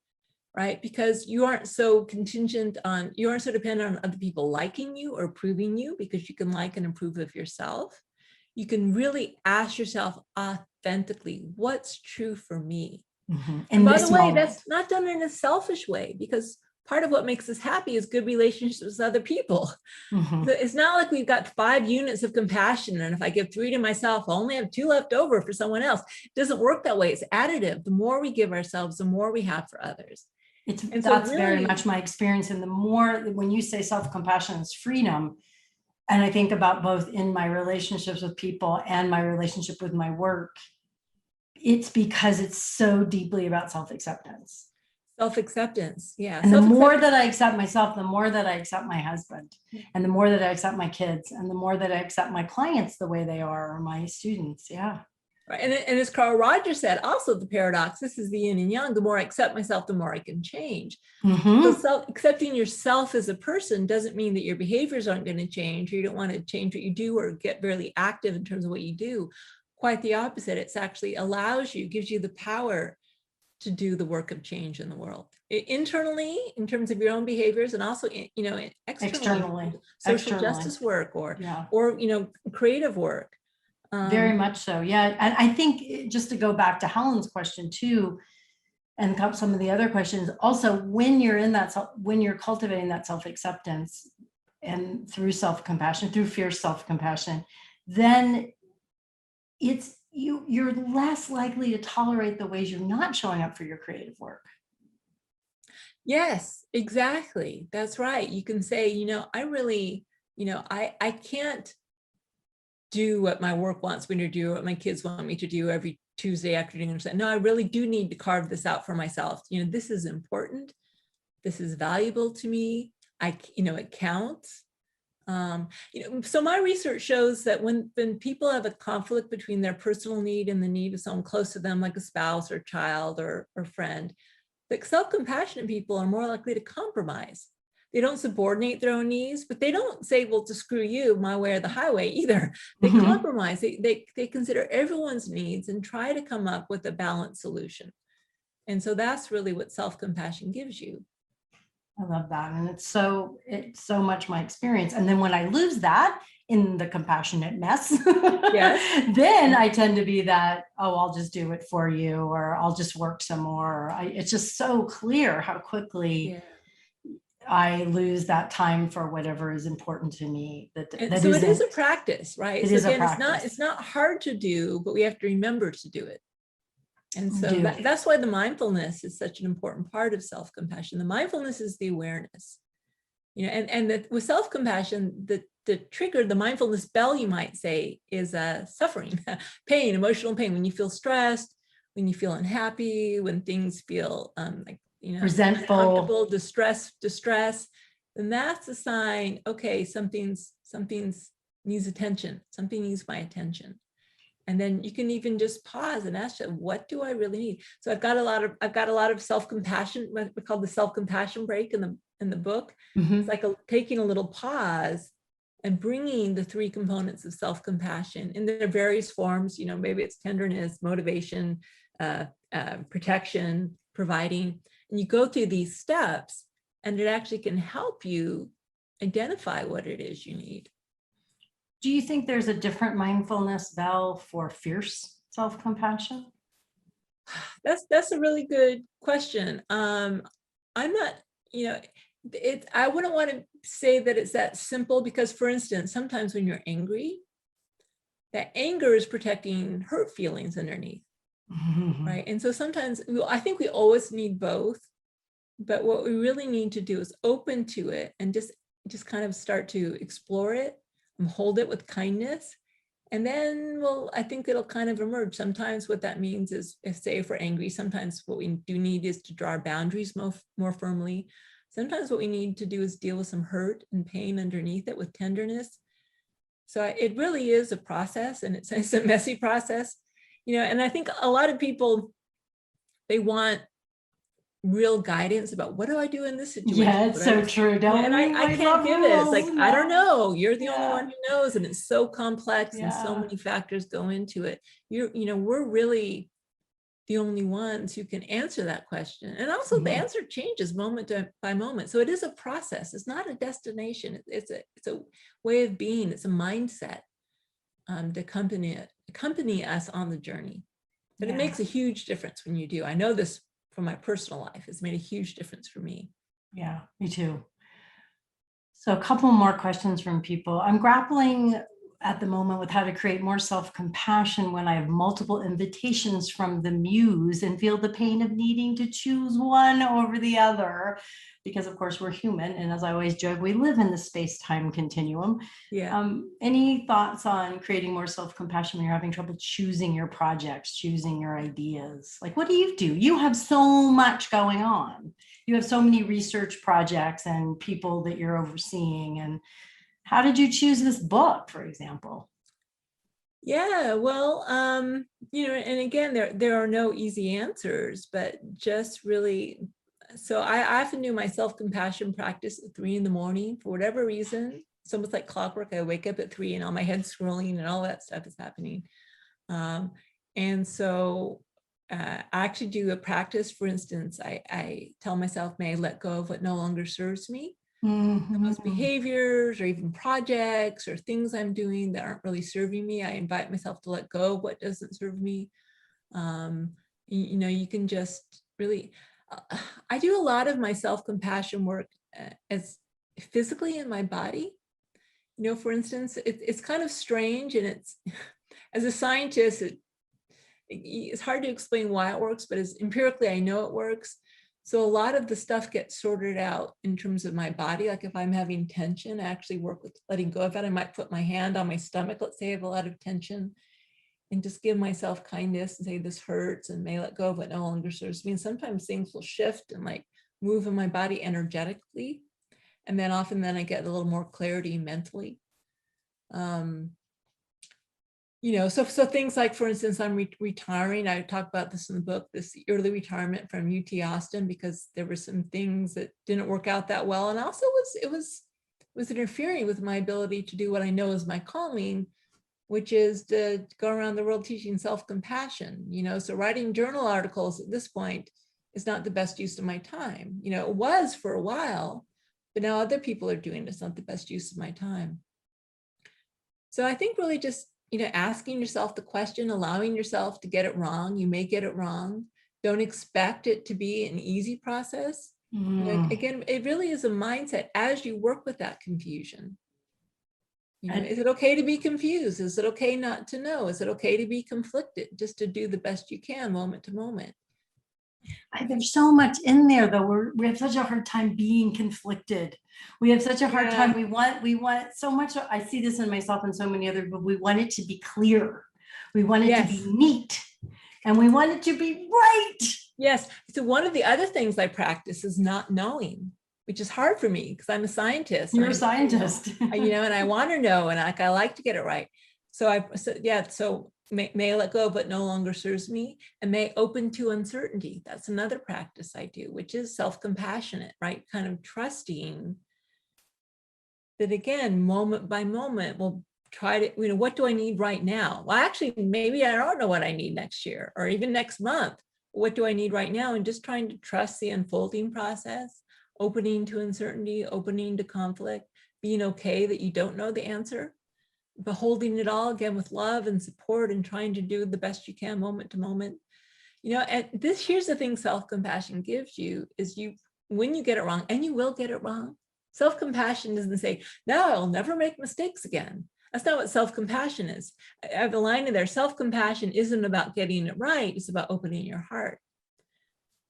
right? Because you aren't so dependent on other people liking you or approving you, because you can like and approve of yourself. You can really ask yourself authentically, what's true for me? Mm-hmm. And by the way, that's not done in a selfish way, because part of what makes us happy is good relationships with other people. Mm-hmm. It's not like we've got 5 units of compassion, and if I give 3 to myself, I only have 2 left over for someone else. It doesn't work that way. It's additive. The more we give ourselves, the more we have for others. That's very much my experience. And the more, when you say self-compassion is freedom, and I think about both in my relationships with people and my relationship with my work, it's because it's so deeply about self-acceptance. Self-acceptance, yeah. And the more that I accept myself, the more that I accept my husband, and the more that I accept my kids, and the more that I accept my clients the way they are, or my students. Yeah. Right. And as Carl Rogers said, also the paradox, this is the yin and yang, the more I accept myself, the more I can change. So accepting yourself as a person doesn't mean that your behaviors aren't going to change, or you don't want to change what you do or get really active in terms of what you do. Quite the opposite. It's actually allows you, gives you the power to do the work of change in the world, internally in terms of your own behaviors, and also, externally, social justice work, or creative work. Very much so. Yeah. And I think, just to go back to Helen's question too, and some of the other questions also, when you're in that, when you're cultivating that self-acceptance, and through self-compassion, through fierce self-compassion, then you're less likely to tolerate the ways you're not showing up for your creative work. Yes, exactly. That's right. You can say, I really, I can't do what my work wants me to do, what my kids want me to do every Tuesday afternoon. No, I really do need to carve this out for myself. This is important. This is valuable to me. It counts. So my research shows that when people have a conflict between their personal need and the need of someone close to them, like a spouse or child or friend, that self-compassionate people are more likely to compromise. They don't subordinate their own needs, but they don't say, well, to screw you, my way or the highway either. They compromise. They consider everyone's needs and try to come up with a balanced solution. And so that's really what self-compassion gives you. I love that. And it's so much my experience. And then when I lose that in the compassionate mess, then I tend to be that, oh, I'll just do it for you, or I'll just work some more. It's just so clear how quickly I lose that time for whatever is important to me. So it is a practice, right? It is a practice. It's not hard to do, but we have to remember to do it. And so that's why the mindfulness is such an important part of self-compassion. The mindfulness is the awareness, and with self-compassion, the trigger, the mindfulness bell, you might say, is suffering, pain, emotional pain. When you feel stressed, when you feel unhappy, when things feel resentful, uncomfortable, distress, then that's a sign, okay, something's needs attention. Something needs my attention. And then you can even just pause and ask, what do I really need? So I've got a lot of self-compassion, what we call the self-compassion break in the book. It's like taking a little pause and bringing the three components of self-compassion in their various forms. Maybe it's tenderness, motivation, protection, providing. And you go through these steps, and it actually can help you identify what it is you need. Do you think there's a different mindfulness bell for fierce self-compassion? That's a really good question. I'm not, I wouldn't want to say that it's that simple, because, for instance, sometimes when you're angry, that anger is protecting hurt feelings underneath, right? And so sometimes I think we always need both, but what we really need to do is open to it and just kind of start to explore it and hold it with kindness. And then, I think it'll kind of emerge. Sometimes what that means is, say if we're angry, sometimes what we do need is to draw our boundaries more firmly. Sometimes what we need to do is deal with some hurt and pain underneath it with tenderness. So it really is a process, and it's a messy process, and I think a lot of people, they want real guidance about, what do I do in this situation? Yeah, it's so true. And I can't give it. It's like, I don't know. You're the only one who knows. And it's so complex and so many factors go into it. We're really the only ones who can answer that question. And also the answer changes moment by moment. So it is a process. It's not a destination. It's a way of being. It's a mindset to accompany us on the journey. But it makes a huge difference when you do. I know this from my personal life. It's made a huge difference for me. Yeah, me too. So a couple more questions from people. I'm grappling at the moment with how to create more self-compassion when I have multiple invitations from the muse and feel the pain of needing to choose one over the other, because of course we're human. And as I always joke, we live in the space-time continuum. Yeah. Any thoughts on creating more self-compassion when you're having trouble choosing your projects, choosing your ideas? Like, what do? You have so much going on. You have so many research projects and people that you're overseeing. And how did you choose this book, for example? Yeah, well, you know, and again, there are no easy answers, but just really, so I often do my self-compassion practice at 3 in the morning for whatever reason. It's almost like clockwork. I wake up at 3 and all my head's swirling and all that stuff is happening. And so I actually do a practice. For instance, I tell myself, may I let go of what no longer serves me. Those behaviors or even projects or things I'm doing that aren't really serving me, I invite myself to let go of what doesn't serve me. You know, you can just really, I do a lot of my self-compassion work as physically in my body. You know, for instance, it's kind of strange, and it's, as a scientist, it's hard to explain why it works, but as empirically, I know it works. So a lot of the stuff gets sorted out in terms of my body. Like if I'm having tension, I actually work with letting go of it. I might put my hand on my stomach. Let's say I have a lot of tension, and just give myself kindness and say, this hurts, and may let go of what no longer serves me. And sometimes things will shift and like move in my body energetically. And then often I get a little more clarity mentally. You know, so things like, for instance, I'm retiring. I talk about this in the book, this early retirement from UT Austin, because there were some things that didn't work out that well. And also it was interfering with my ability to do what I know is my calling, which is to go around the world teaching self-compassion. You know, so writing journal articles at this point is not the best use of my time. You know, it was for a while, but now other people are doing it. It's not the best use of my time. So I think really just, you know, asking yourself the question, allowing yourself to get it wrong. You may get it wrong. Don't expect it to be an easy process. You know, again, it really is a mindset as you work with that confusion. You know, is it okay to be confused? Is it okay not to know? Is it okay to be conflicted? Just to do the best you can moment to moment. There's so much in there, though. We have such a hard time being conflicted. We have such a hard time. We want so much. I see this in myself and so many others, but we want it to be clear. We want it to be neat, and we want it to be right. Yes. So one of the other things I practice is not knowing, which is hard for me because I'm a scientist. You're a scientist. You know, and I want to know, and I like to get it right. So may I let go of what no longer serves me, and may open to uncertainty. That's another practice I do, which is self-compassionate, right? Kind of trusting that, again, moment by moment, we'll try to, you know, what do I need right now? Well, actually, maybe I don't know what I need next year or even next month. What do I need right now? And just trying to trust the unfolding process, opening to uncertainty, opening to conflict, being okay that you don't know the answer, but holding it all again with love and support and trying to do the best you can moment to moment. You know, and here's the thing self-compassion gives you is when you get it wrong, and you will get it wrong, self-compassion doesn't say, no, I'll never make mistakes again. That's not what self-compassion is. I have a line in there, self-compassion isn't about getting it right, it's about opening your heart.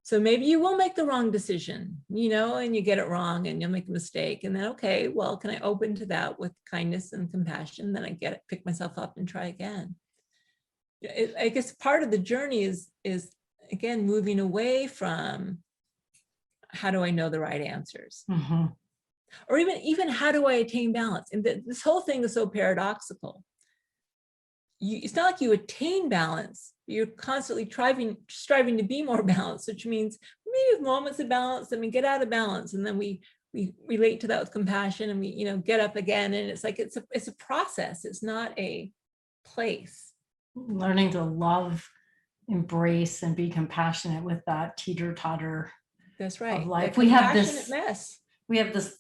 So maybe you will make the wrong decision, you know, and you get it wrong and you'll make a mistake. And then, okay, well, can I open to that with kindness and compassion? Then I pick myself up and try again. I guess part of the journey is again, moving away from how do I know the right answers? Mm-hmm. Or even how do I attain balance? And this whole thing is so paradoxical. It's not like you attain balance. You're constantly striving to be more balanced, which means maybe with moments of balance, then we get out of balance, and then we relate to that with compassion, and we, you know, get up again. And it's like it's a process. It's not a place. Learning to love, embrace, and be compassionate with that teeter-totter. That's right. Of life. We have this mess. We have this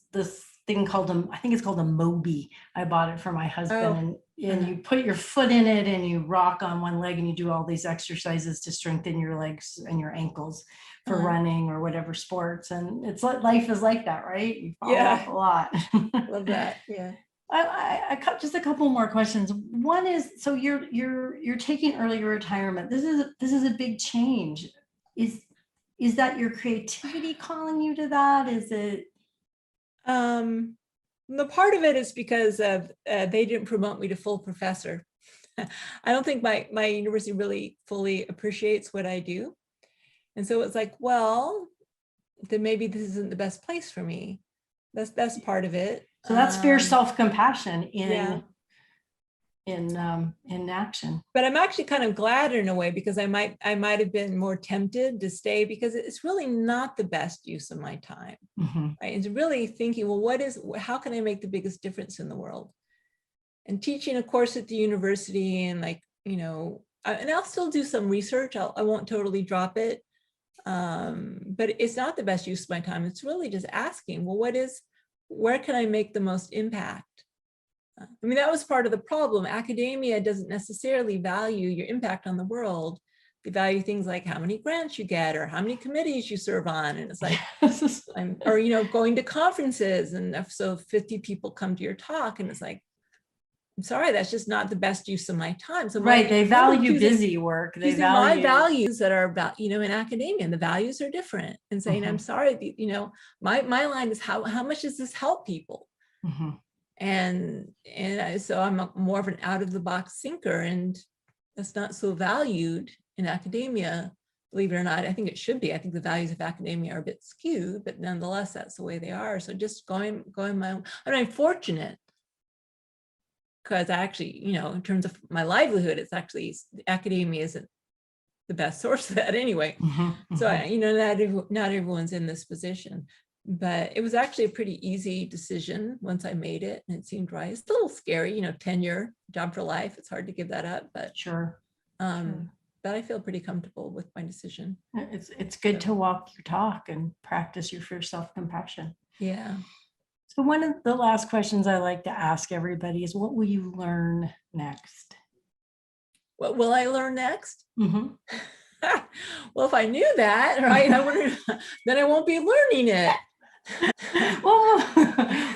thing called I think it's called a Moby. I bought it for my husband, and you put your foot in it and you rock on one leg and you do all these exercises to strengthen your legs and your ankles for running or whatever sports. And it's like life is like that, right? You fall off a lot. Love that. Yeah. I cut just a couple more questions. One is, so you're taking early retirement. This is a big change. Is that your creativity calling you to that? Is it? The part of it is because of they didn't promote me to full professor. I don't think my university really fully appreciates what I do. And so it's like, well, then maybe this isn't the best place for me. That's part of it. So that's fierce self-compassion Yeah. in action. But I'm actually kind of glad in a way, because I might have been more tempted to stay, because it's really not the best use of my time. Mm-hmm. Right? It's really thinking, well, how can I make the biggest difference in the world? And teaching a course at the university, and and I'll still do some research. I won't totally drop it. But it's not the best use of my time. It's really just asking, well, where can I make the most impact? I mean, that was part of the problem. Academia doesn't necessarily value your impact on the world. They value things like how many grants you get or how many committees you serve on. And it's like, or, going to conferences. And if so 50 people come to your talk, and it's like, I'm sorry, that's just not the best use of my time. So right, they value busy work. They value my values that are about, in academia, and the values are different. And saying, mm-hmm. I'm sorry, my line is how much does this help people? Mm-hmm. And so I'm more of an out of the box thinker, and that's not so valued in academia, believe it or not. I think it should be. I think the values of academia are a bit skewed, but nonetheless, that's the way they are. So just going my own. And I'm fortunate, because I actually, in terms of my livelihood, it's actually, academia isn't the best source of that anyway. Mm-hmm. So, not everyone's in this position, but it was actually a pretty easy decision once I made it, and it seemed right. It's a little scary, tenure, job for life. It's hard to give that up, but sure. But I feel pretty comfortable with my decision. It's good to walk your talk and practice your fierce self-compassion. Yeah. So one of the last questions I like to ask everybody is, what will you learn next? What will I learn next? Mm-hmm. Well, if I knew that, right, then I won't be learning it.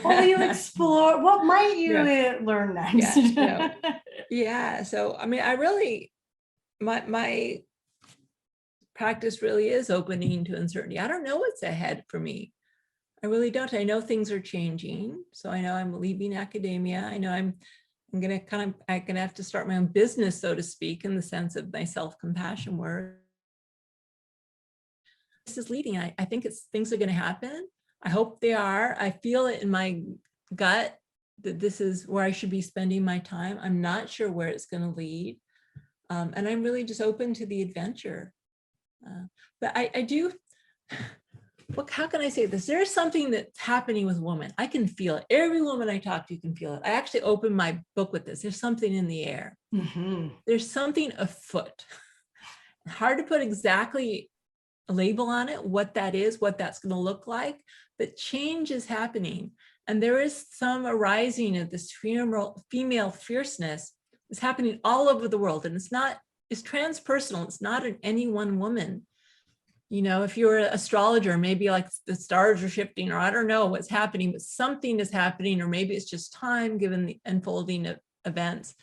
Will you explore? What might you learn next? Yeah. So, I mean, I really, my practice really is opening to uncertainty. I don't know what's ahead for me. I really don't. I know things are changing. So I know I'm leaving academia. I know I'm going to have to start my own business, so to speak, in the sense of my self-compassion work. This is leading. I think things are going to happen. I hope they are. I feel it in my gut that this is where I should be spending my time. I'm not sure where it's going to lead. And I'm really just open to the adventure. But I do, how can I say this? There's something that's happening with women. I can feel it. Every woman I talk to can feel it. I actually opened my book with this. There's something in the air. Mm-hmm. There's something afoot. Hard to put exactly a label on it, what that is, what that's going to look like, but change is happening. And there is some arising of this female fierceness. It's happening all over the world. And it's transpersonal. It's not in any one woman. If you're an astrologer, maybe like the stars are shifting, or I don't know what's happening, but something is happening, or maybe it's just time given the unfolding of events.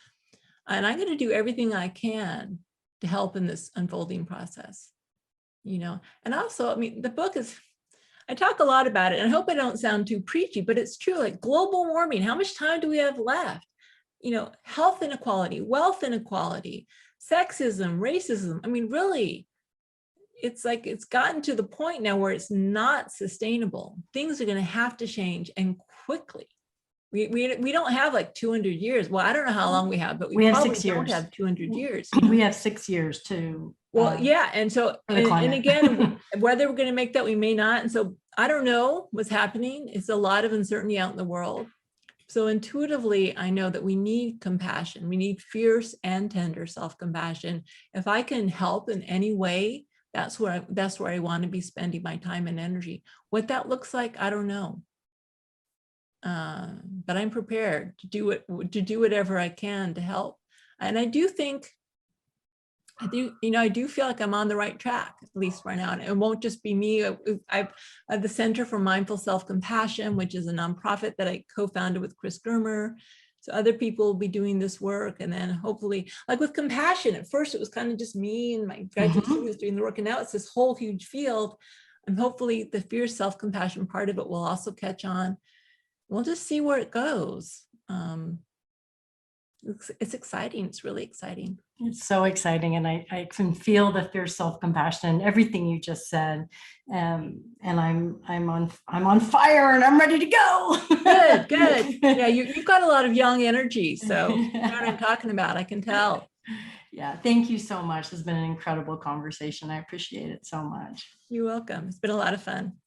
And I'm going to do everything I can to help in this unfolding process, And also, I mean, the book is, I talk a lot about it, and I hope I don't sound too preachy, but it's true, like global warming, how much time do we have left? Health inequality, wealth inequality, sexism, racism. I mean, really, it's like it's gotten to the point now where it's not sustainable. Things are going to have to change, and quickly. We don't have like 200 years. Well, I don't know how long we have, but we have probably 6 years. Don't have 200 years. We have 6 years to. Well, yeah. And so, and again, whether we're going to make that, we may not. And so I don't know what's happening. It's a lot of uncertainty out in the world. So intuitively, I know that we need compassion. We need fierce and tender self-compassion. If I can help in any way, that's where I want to be spending my time and energy. What that looks like, I don't know. But I'm prepared to do whatever I can to help. And I do think I do feel like I'm on the right track, at least right now. And it won't just be me. I have the Center for Mindful Self-Compassion, which is a nonprofit that I co-founded with Chris Germer. So other people will be doing this work. And then hopefully, like with compassion, at first it was kind of just me and my graduate students doing the work. And now it's this whole huge field. And hopefully the fierce self-compassion part of it will also catch on. We'll just see where it goes. It's exciting. It's really exciting. It's so exciting. And I can feel the fierce self-compassion, everything you just said. And I'm on fire and I'm ready to go. Good. Yeah, you've got a lot of young energy. So you know what I'm talking about. I can tell. Yeah, thank you so much. It's been an incredible conversation. I appreciate it so much. You're welcome. It's been a lot of fun.